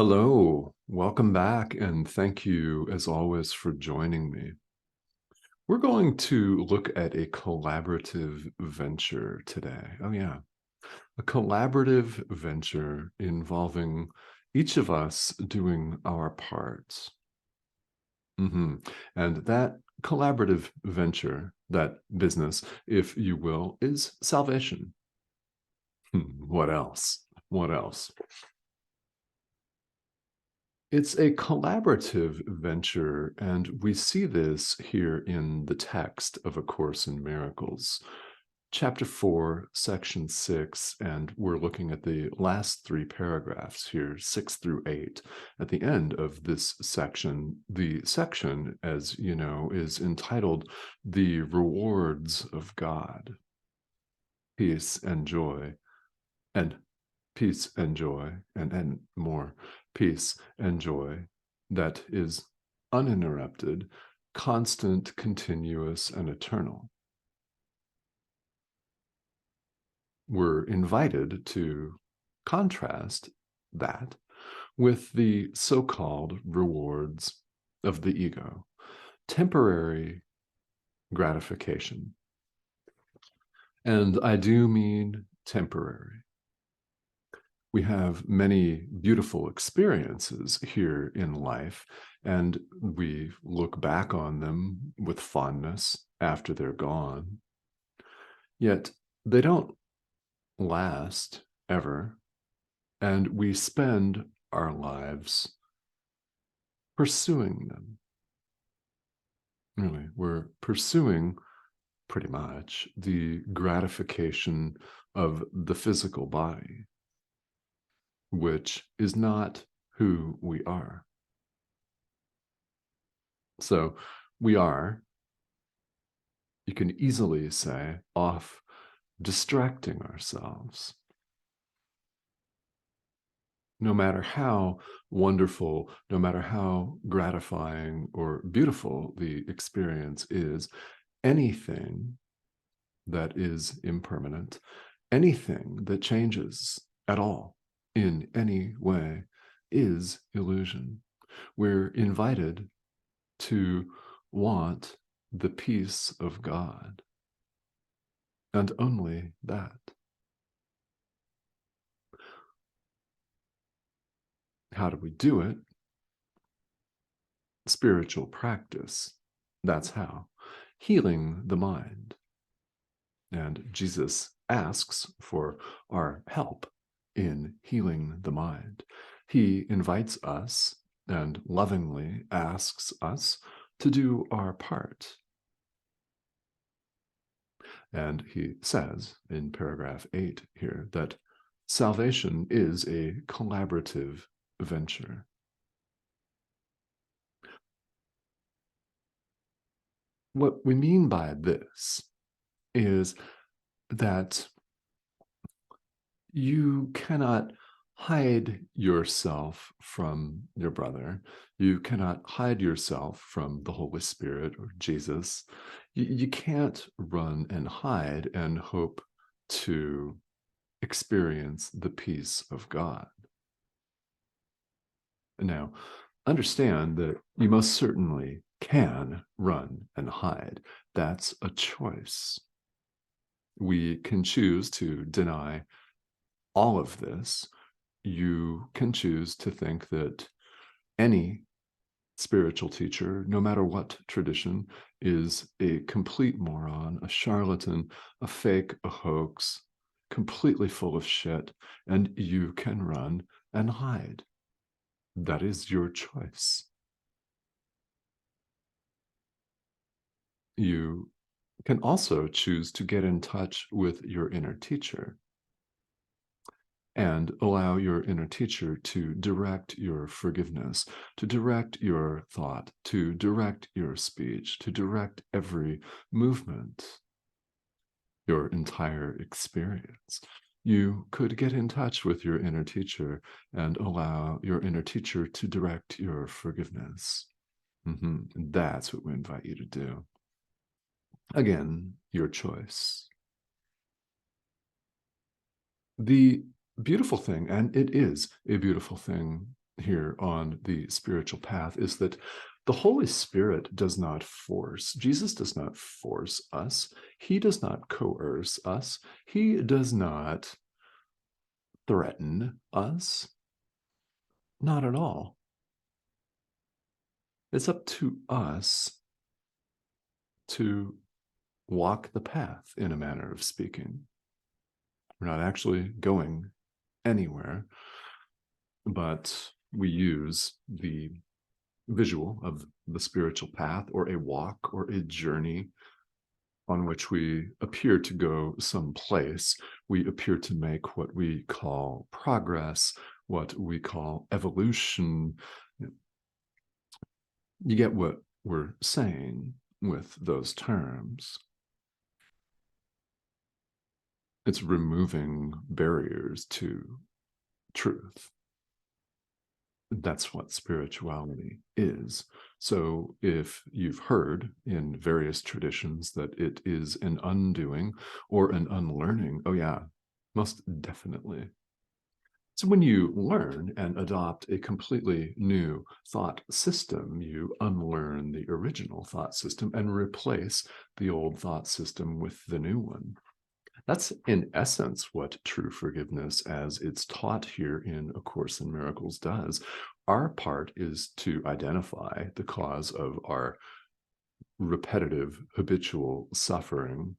Hello, welcome back, and thank you, as always, for joining me. We're going to look at a collaborative venture today. Oh, yeah, a collaborative venture involving each of us doing our parts. And that collaborative venture, that business, if you will, is salvation. What else? What else? It's a collaborative venture, and we see this here in the text of A Course in Miracles, chapter 4, section 6, and we're looking at the last three paragraphs here, 6 through 8. At the end of this section, the section, as you know, is entitled The Rewards of God, Peace and Joy, and peace and joy, and more peace and joy that is uninterrupted, constant, continuous, and eternal. We're invited to contrast that with the so-called rewards of the ego, temporary gratification. And I do mean temporary. We have many beautiful experiences here in life, and we look back on them with fondness after they're gone. Yet they don't last ever, and we spend our lives pursuing them. Really, we're pursuing pretty much the gratification of the physical body, which is not who we are. So we are, you can easily say, off distracting ourselves. No matter how wonderful, no matter how gratifying or beautiful the experience is, anything that is impermanent, anything that changes at all in any way is illusion. We're invited to want the peace of God, and only that. How do we do it? Spiritual practice. That's how. Healing the mind. And Jesus asks for our help in healing the mind. He invites us and lovingly asks us to do our part. And he says in paragraph 8 here that salvation is a collaborative venture. What we mean by this is that you cannot hide yourself from your brother. You cannot hide yourself from the Holy Spirit or Jesus. You can't run and hide and hope to experience the peace of God. Now, understand that you most certainly can run and hide. That's a choice. We can choose to deny all of this. You can choose to think that any spiritual teacher, no matter what tradition, is a complete moron, a charlatan, a fake, a hoax, completely full of shit, and you can run and hide. That is your choice. You can also choose to get in touch with your inner teacher and allow your inner teacher to direct your forgiveness, to direct your thought, to direct your speech, to direct every movement, your entire experience. You could get in touch with your inner teacher and allow your inner teacher to direct your forgiveness. That's what we invite you to do. Again, your choice. The beautiful thing, and it is a beautiful thing, here on the spiritual path is that the Holy Spirit does not force. Jesus does not force us. He does not coerce us. He does not threaten us. Not at all. It's up to us to walk the path, in a manner of speaking. We're not actually going anywhere, but we use the visual of the spiritual path, or a walk, or a journey on which we appear to go someplace. We appear to make what we call progress, what we call evolution. You get what we're saying with those terms. It's removing barriers to truth. That's what spirituality is. So if you've heard in various traditions that it is an undoing or an unlearning, oh yeah, most definitely. So when you learn and adopt a completely new thought system, you unlearn the original thought system and replace the old thought system with the new one. That's in essence what true forgiveness, as it's taught here in A Course in Miracles, does. Our part is to identify the cause of our repetitive, habitual suffering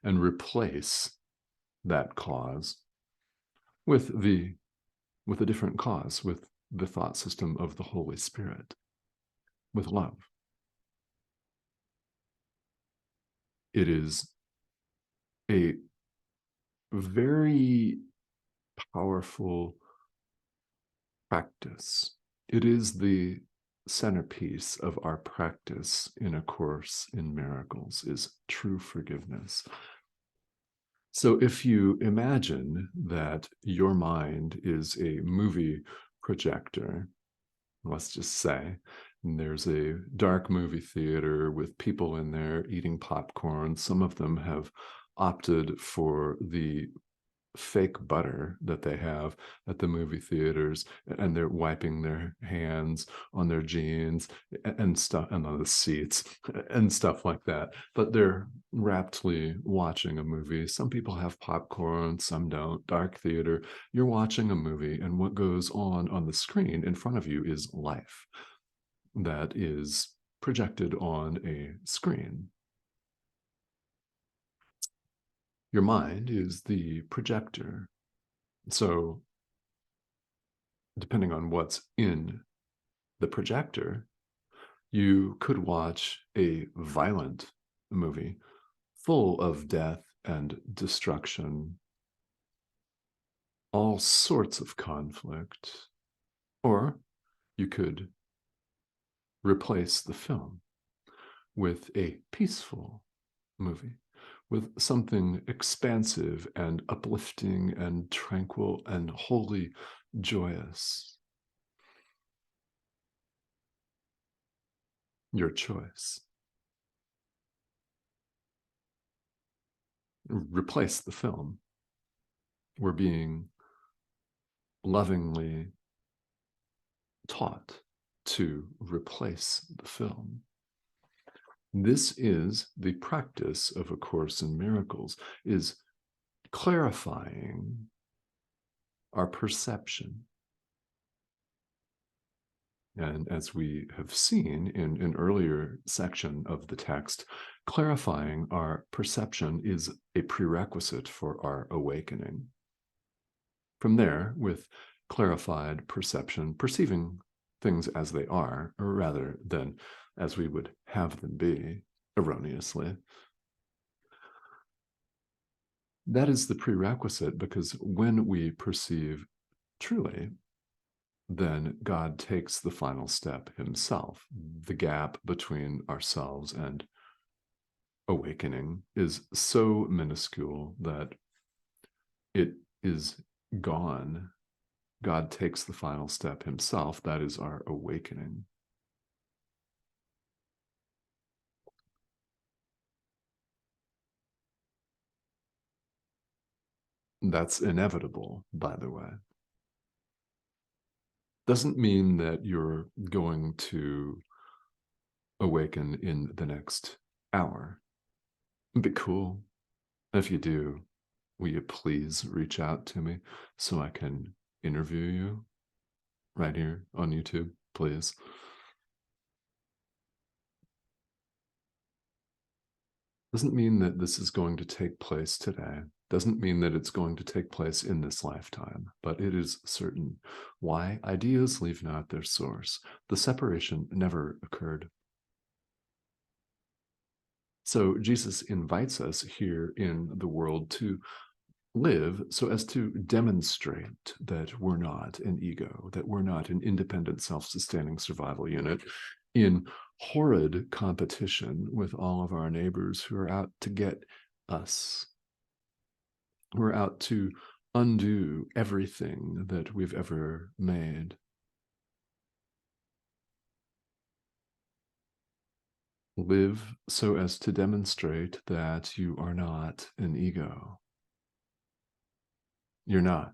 and replace that cause with a different cause, with the thought system of the Holy Spirit, with love. It is a very powerful practice. It is the centerpiece of our practice in A Course in Miracles, is true forgiveness. So if you imagine that your mind is a movie projector, let's just say, and there's a dark movie theater with people in there eating popcorn. Some of them have opted for the fake butter that they have at the movie theaters, and they're wiping their hands on their jeans and stuff, and on the seats and stuff like that. But they're raptly watching a movie. Some people have popcorn, some don't. Dark theater, you're watching a movie, and what goes on the screen in front of you is life that is projected on a screen. Your mind is the projector. So depending on what's in the projector, you could watch a violent movie full of death and destruction, all sorts of conflict. Or you could replace the film with a peaceful movie, with something expansive and uplifting and tranquil and wholly joyous. Your choice. Replace the film. We're being lovingly taught to replace the film. This is the practice of A Course in Miracles, is clarifying our perception. And as we have seen in an earlier section of the text, clarifying our perception is a prerequisite for our awakening. From there, with clarified perception, perceiving things as they are, rather than as we would have them be, erroneously. That is the prerequisite, because when we perceive truly, then God takes the final step himself. The gap between ourselves and awakening is so minuscule that it is gone. God takes the final step himself. That is our awakening. That's inevitable, by the way. Doesn't mean that you're going to awaken in the next hour. It'd be cool. If you do, will you please reach out to me so I can interview you right here on YouTube, please? Doesn't mean that this is going to take place today. Doesn't mean that it's going to take place in this lifetime, but it is certain. Why? Ideas leave not their source. The separation never occurred. So Jesus invites us here in the world to live so as to demonstrate that we're not an ego, that we're not an independent, self-sustaining survival unit in horrid competition with all of our neighbors who are out to get us. We're out to undo everything that we've ever made. Live so as to demonstrate that you are not an ego. You're not.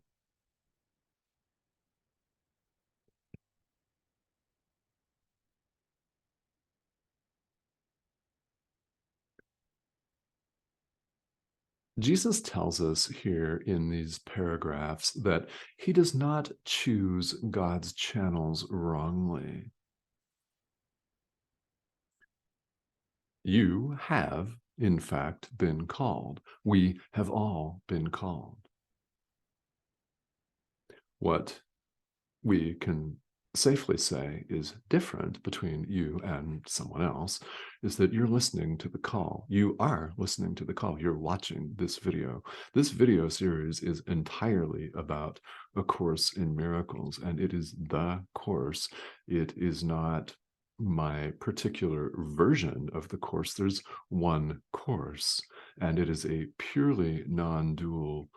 Jesus tells us here in these paragraphs that he does not choose God's channels wrongly. You have, in fact, been called. We have all been called. What we can safely say is different between you and someone else is that you're listening to the call. You are listening to the call. You're watching this video. This video series is entirely about A Course in Miracles, and it is the course. It is not my particular version of the course. There's one course, and it is a purely non-dual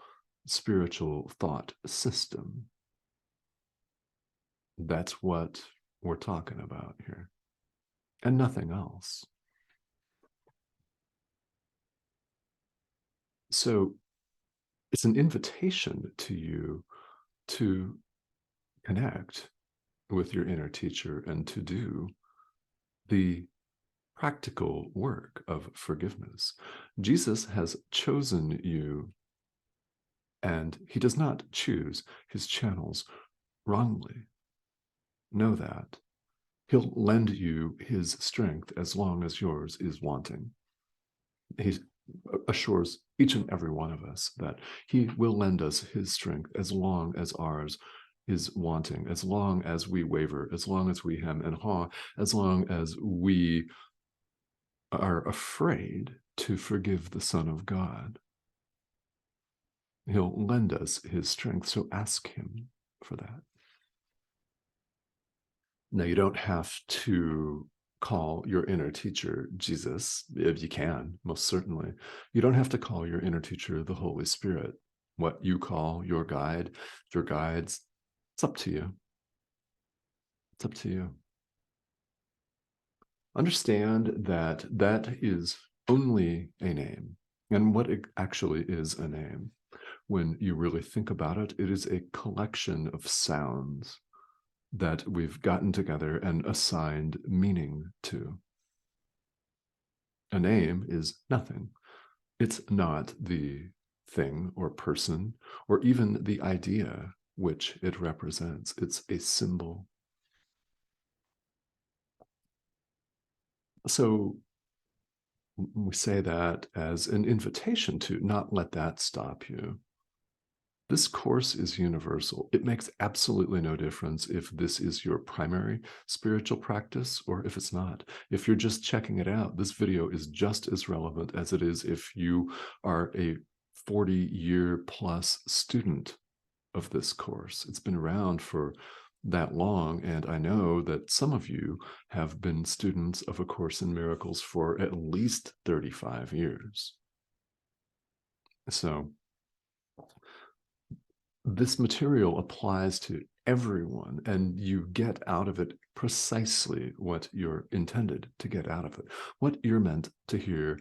spiritual thought system. That's what we're talking about here, and nothing else. So it's an invitation to you to connect with your inner teacher and to do the practical work of forgiveness. Jesus has chosen you, and he does not choose his channels wrongly. Know that. He'll lend you his strength as long as yours is wanting. He assures each and every one of us that he will lend us his strength as long as ours is wanting, as long as we waver, as long as we hem and haw, as long as we are afraid to forgive the Son of God. He'll lend us his strength, so ask him for that. Now, you don't have to call your inner teacher Jesus, if you can, most certainly. You don't have to call your inner teacher the Holy Spirit. What you call your guide, your guides, it's up to you. It's up to you. Understand that that is only a name. And what it actually is a name, when you really think about it, it is a collection of sounds that we've gotten together and assigned meaning to. A name is nothing. It's not the thing or person or even the idea which it represents. It's a symbol. So we say that as an invitation to not let that stop you. This course is universal. It makes absolutely no difference if this is your primary spiritual practice or if it's not. If you're just checking it out, this video is just as relevant as it is if you are a 40-year plus student of this course. It's been around for that long, and I know that some of you have been students of A Course in Miracles for at least 35 years. So this material applies to everyone, and you get out of it precisely what you're intended to get out of it, what you're meant to hear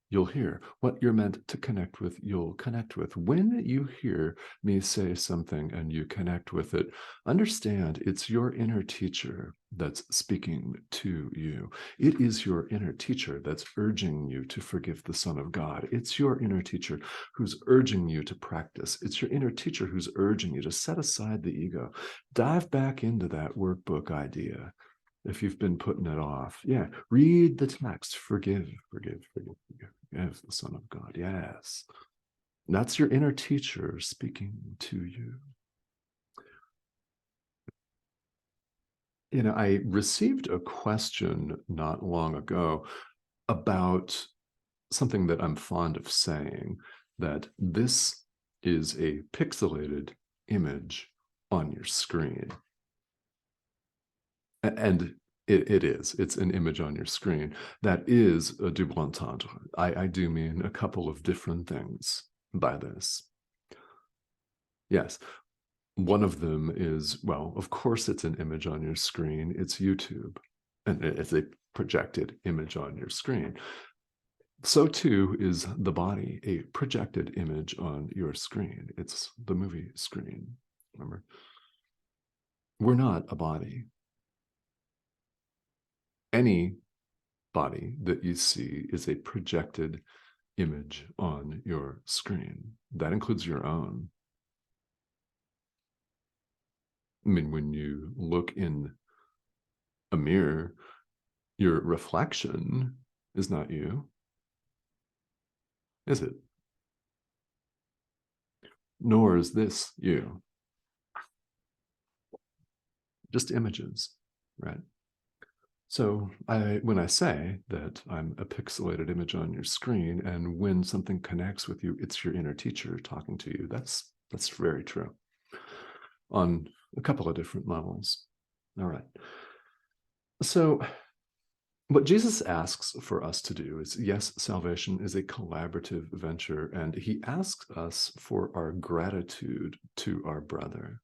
you'll hear. What you're meant to connect with, you'll connect with. When you hear me say something and you connect with it, understand it's your inner teacher that's speaking to you. It is your inner teacher that's urging you to forgive the Son of God. It's your inner teacher who's urging you to practice. It's your inner teacher who's urging you to set aside the ego. Dive back into that workbook idea. If you've been putting it off, read the text. Forgive, forgive, forgive, forgive, forgive the Son of God. Yes. That's your inner teacher speaking to you. I received a question not long ago about something that I'm fond of saying, that this is a pixelated image on your screen. And it is. It's an image on your screen. That is a double entendre. I do mean a couple of different things by this. Yes. One of them is, well, of course it's an image on your screen. It's YouTube. And it's a projected image on your screen. So too is the body, a projected image on your screen. It's the movie screen. Remember? We're not a body. Any body that you see is a projected image on your screen. That includes your own. I mean, when you look in a mirror, your reflection is not you, is it? Nor is this you. Just images, right? So when I say that I'm a pixelated image on your screen, and when something connects with you, it's your inner teacher talking to you. That's very true on a couple of different levels. All right. So what Jesus asks for us to do is, yes, salvation is a collaborative venture, and he asks us for our gratitude to our brother.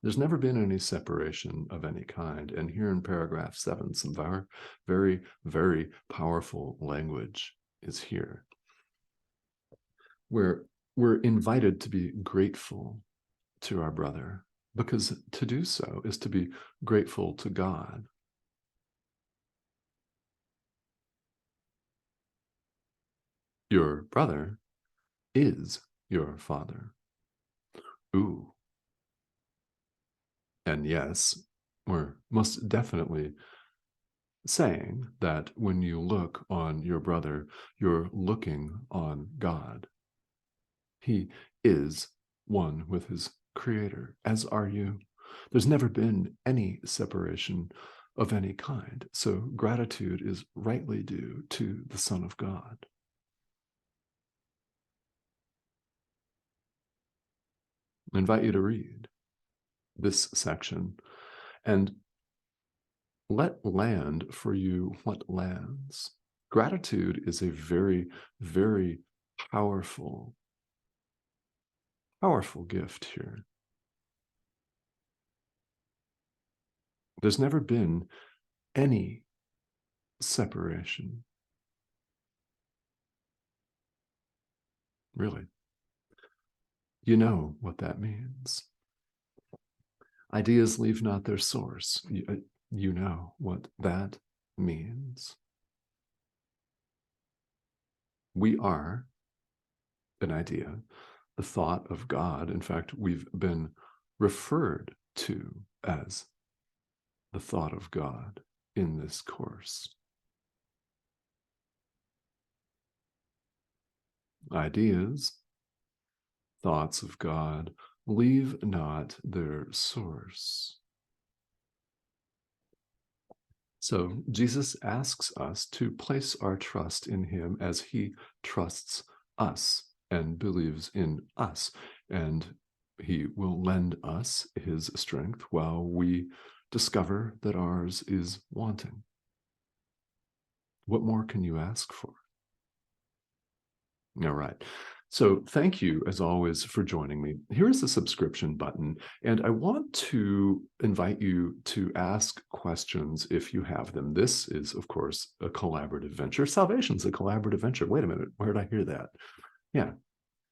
There's never been any separation of any kind. And here in paragraph 7, some very, very, very powerful language is here, where we're invited to be grateful to our brother, because to do so is to be grateful to God. Your brother is your father. Ooh. And yes, we're most definitely saying that when you look on your brother, you're looking on God. He is one with his creator, as are you. There's never been any separation of any kind. So gratitude is rightly due to the Son of God. I invite you to read this section and let land for you what lands. Gratitude is a very, very powerful gift here. There's never been any separation. Really. You know what that means. Ideas leave not their source. You know what that means. We are an idea, the thought of God. In fact, we've been referred to as the thought of God in this course. Ideas, thoughts of God, leave not their source. So Jesus asks us to place our trust in him as he trusts us and believes in us. And he will lend us his strength while we discover that ours is wanting. What more can you ask for? All right. So thank you, as always, for joining me. Here is the subscription button, and I want to invite you to ask questions if you have them. This is, of course, a collaborative venture. Salvation's a collaborative venture. Wait a minute, where did I hear that? Yeah.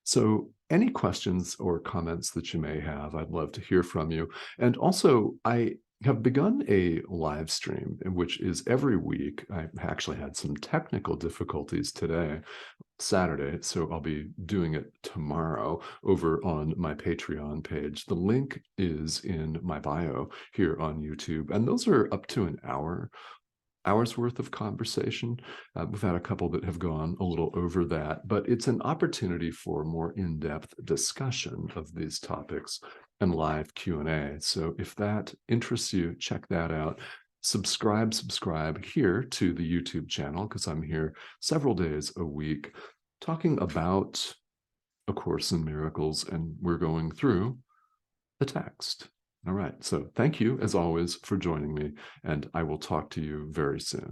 So any questions or comments that you may have, I'd love to hear from you. And also, I have begun a live stream, which is every week. I actually had some technical difficulties today, Saturday, so I'll be doing it tomorrow over on my Patreon page. The link is in my bio here on YouTube, and those are up to an hour's worth of conversation. We've had a couple that have gone a little over that, but it's an opportunity for more in-depth discussion of these topics and live Q&A. So if that interests you, check that out. Subscribe here to the YouTube channel, because I'm here several days a week talking about A Course in Miracles, and we're going through the text. All right, so thank you, as always, for joining me, and I will talk to you very soon.